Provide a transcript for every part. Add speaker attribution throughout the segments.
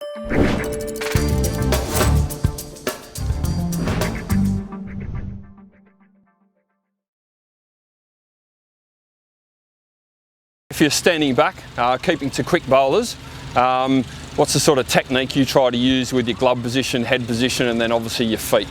Speaker 1: If you're standing back, keeping to quick bowlers, what's the sort of technique you try to use with your glove position, head position, and then obviously your feet?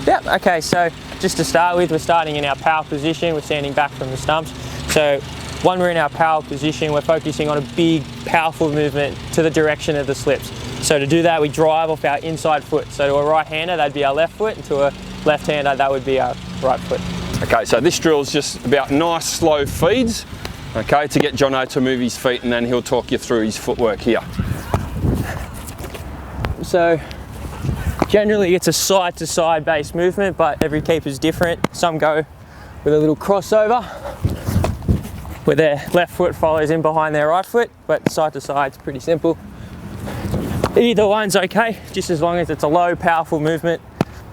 Speaker 2: Yep, okay, so just to start with, we're starting in our power position, we're standing back from the stumps. So when we're in our power position, we're focusing on a big, powerful movement to the direction of the slips. So to do that, we drive off our inside foot. So to a right-hander, that'd be our left foot, and to a left-hander, that would be our right foot. Okay,
Speaker 1: so this drill is just about nice, slow feeds, okay, to get Jono to move his feet, and then he'll talk you through his footwork here.
Speaker 2: So generally it's a side-to-side based movement, but every keeper's different. Some go with a little crossover where their left foot follows in behind their right foot, but side to side, it's pretty simple. Either one's okay, just as long as it's a low, powerful movement,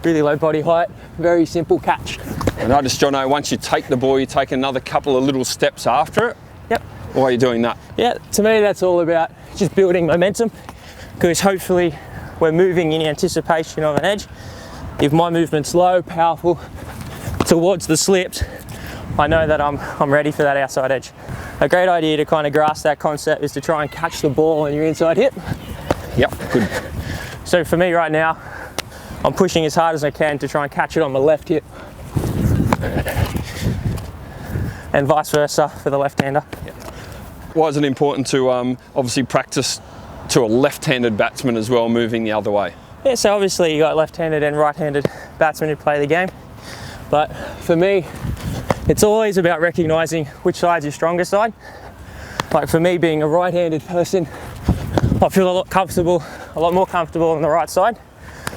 Speaker 2: really low body height, very simple catch.
Speaker 1: I notice, Jono, once you take the ball, you take another couple of little steps after it.
Speaker 2: Yep.
Speaker 1: Why are you doing that?
Speaker 2: Yeah, to me that's all about just building momentum, because hopefully we're moving in anticipation of an edge. If my movement's low, powerful, towards the slips, I know that I'm ready for that outside edge. A great idea to kind of grasp that concept is to try and catch the ball on your inside hip.
Speaker 1: Yep, good.
Speaker 2: So for me right now, I'm pushing as hard as I can to try and catch it on my left hip. And vice versa for the left-hander.
Speaker 1: Yep. Why is it important to obviously practice to a left-handed batsman as well, moving the other way?
Speaker 2: Yeah, so obviously you got left-handed and right-handed batsmen who play the game. But for me, it's always about recognising which side's your strongest side. Like for me, being a right-handed person, I feel a lot more comfortable on the right side.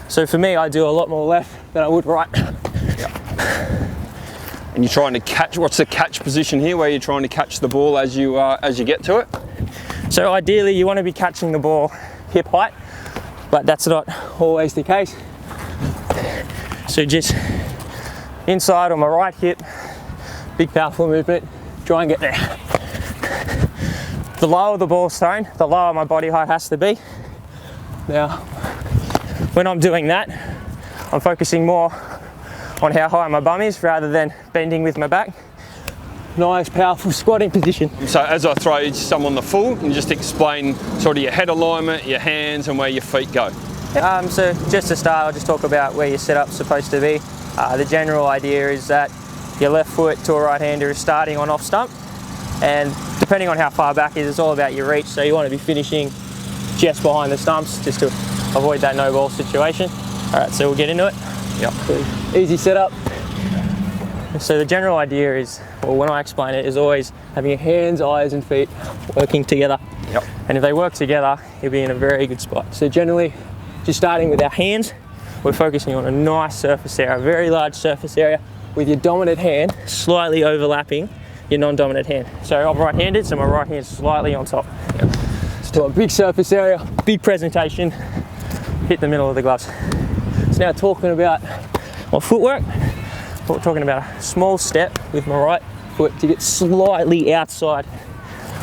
Speaker 2: So for me, I do a lot more left than I would right.
Speaker 1: And you're trying to catch, what's the catch position here, where you're trying to catch the ball as you get to it?
Speaker 2: So ideally you want to be catching the ball hip height, but that's not always the case. So just inside on my right hip, big powerful movement, try and get there. The lower the ball's thrown, the lower my body height has to be. Now, when I'm doing that, I'm focusing more on how high my bum is rather than bending with my back. Nice, powerful squatting position.
Speaker 1: So as I throw some on the full, and just explain sort of your head alignment, your hands, and where your feet go.
Speaker 2: So just to start, I'll just talk about where your setup's supposed to be. The general idea is that your left foot to a right-hander is starting on off stump, and depending on how far back it is, it's all about your reach. So you want to be finishing just behind the stumps, just to avoid that no ball situation. All right, so we'll get into it.
Speaker 1: Yep.
Speaker 2: Easy setup. So the general idea is, or when I explain it, is always having your hands, eyes and feet working together.
Speaker 1: Yep.
Speaker 2: And if they work together, you'll be in a very good spot. So generally, just starting with our hands, we're focusing on a nice surface area, a very large surface area, with your dominant hand slightly overlapping your non-dominant hand. So I'm right-handed, so my right hand's slightly on top.
Speaker 1: Yep.
Speaker 2: So a big surface area, big presentation, hit the middle of the gloves. So now talking about my footwork, we're talking about a small step with my right foot to get slightly outside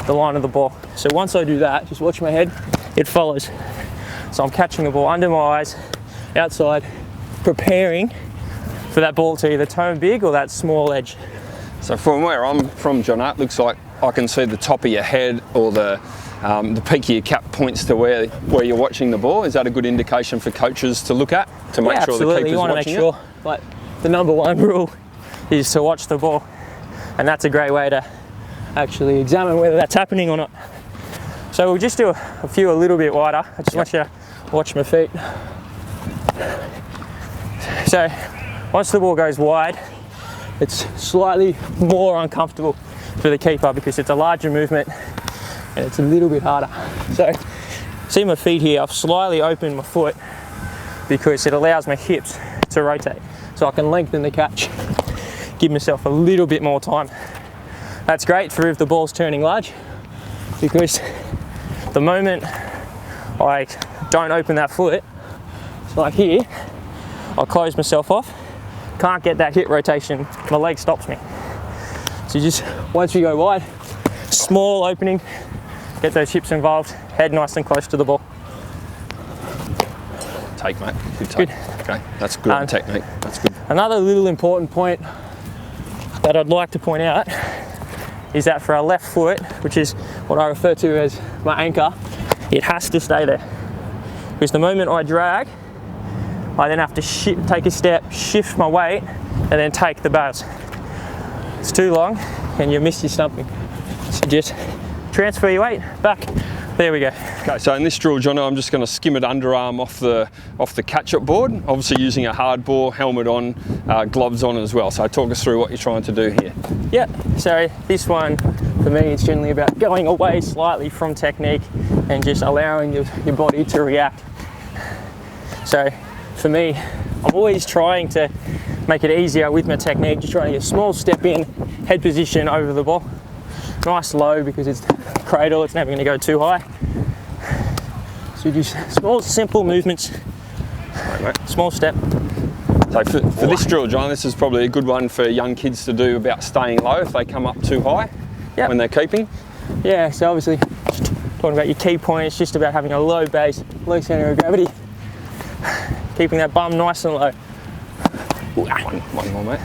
Speaker 2: the line of the ball. So once I do that, just watch my head, it follows. So I'm catching the ball under my eyes, outside, preparing for that ball to either turn big or that small edge.
Speaker 1: So from where I'm from, John, it looks like I can see the top of your head, or the peak of your cap points to where you're watching the ball. Is that a good indication for coaches to look at, to make sure the keeper's watching it?
Speaker 2: You want to make sure. Like, the number one rule is to watch the ball, and that's a great way to actually examine whether that's happening or not. So we'll just do a few a little bit wider. I just want you to watch my feet. So once the ball goes wide, it's slightly more uncomfortable for the keeper because it's a larger movement and it's a little bit harder. So see my feet here, I've slightly opened my foot because it allows my hips to rotate. So I can lengthen the catch, give myself a little bit more time. That's great for if the ball's turning large, because the moment I don't open that foot, it's like here, I close myself off, can't get that hip rotation, my leg stops me. So just, once you go wide, small opening, get those hips involved, head nice and close to the ball.
Speaker 1: take, mate. Good take.
Speaker 2: Good.
Speaker 1: Okay, that's good on technique. That's good.
Speaker 2: Another little important point that I'd like to point out is that for our left foot, which is what I refer to as my anchor, it has to stay there. Because the moment I drag, I then have to take a step, shift my weight, and then take the bales. It's too long, and you miss your stumping. So just transfer your weight back. There we go.
Speaker 1: Okay, so in this drill, Jono, I'm just going to skim it underarm off the catch-up board, obviously using a hard ball, helmet on, gloves on as well. So talk us through what you're trying to do here.
Speaker 2: Yeah, so this one, for me, it's generally about going away slightly from technique and just allowing your body to react. So for me, I'm always trying to make it easier with my technique, just trying to get a small step in, head position over the ball. Nice low because it's cradle, it's never going to go too high. So just small, simple movements, small step.
Speaker 1: So for this drill, John, this is probably a good one for young kids to do about staying low if they come up too high when they're keeping.
Speaker 2: Yeah, so obviously, talking about your key point, it's just about having a low base, low centre of gravity, keeping that bum nice and low.
Speaker 1: One more, mate.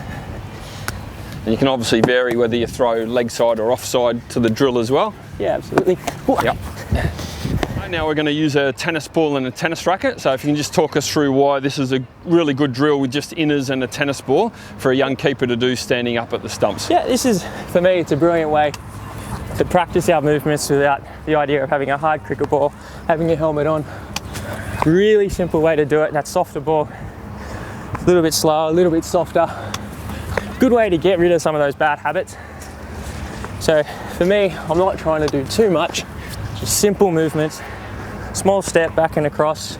Speaker 1: And you can obviously vary whether you throw leg side or offside to the drill as well.
Speaker 2: Yeah, absolutely.
Speaker 1: Yep. Now we're going to use a tennis ball and a tennis racket. So if you can just talk us through why this is a really good drill with just inners and a tennis ball for a young keeper to do standing up at the stumps.
Speaker 2: Yeah, this is, for me, it's a brilliant way to practice our movements without the idea of having a hard cricket ball, having your helmet on. Really simple way to do it. That softer ball, a little bit slower, a little bit softer. Good way to get rid of some of those bad habits. So for me, I'm not trying to do too much, just simple movements, small step back and across,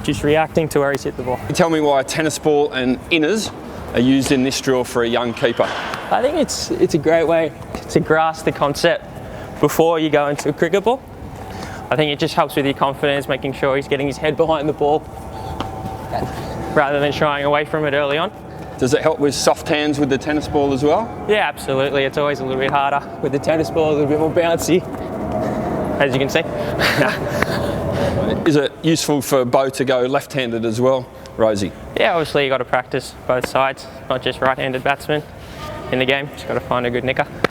Speaker 2: just reacting to where he's hit the ball.
Speaker 1: Tell me why a tennis ball and inners are used in this drill for a young keeper.
Speaker 2: I think it's a great way to grasp the concept before you go into a cricket ball. I think it just helps with your confidence, making sure he's getting his head behind the ball rather than shying away from it early on.
Speaker 1: Does it help with soft hands with the tennis ball as well?
Speaker 2: Yeah, absolutely. It's always a little bit harder with the tennis ball, a little bit more bouncy, as you can see.
Speaker 1: Is it useful for Bo to go left-handed as well, Rosie?
Speaker 2: Yeah, obviously you got to practice both sides, not just right-handed batsmen in the game. Just got to find a good nicker.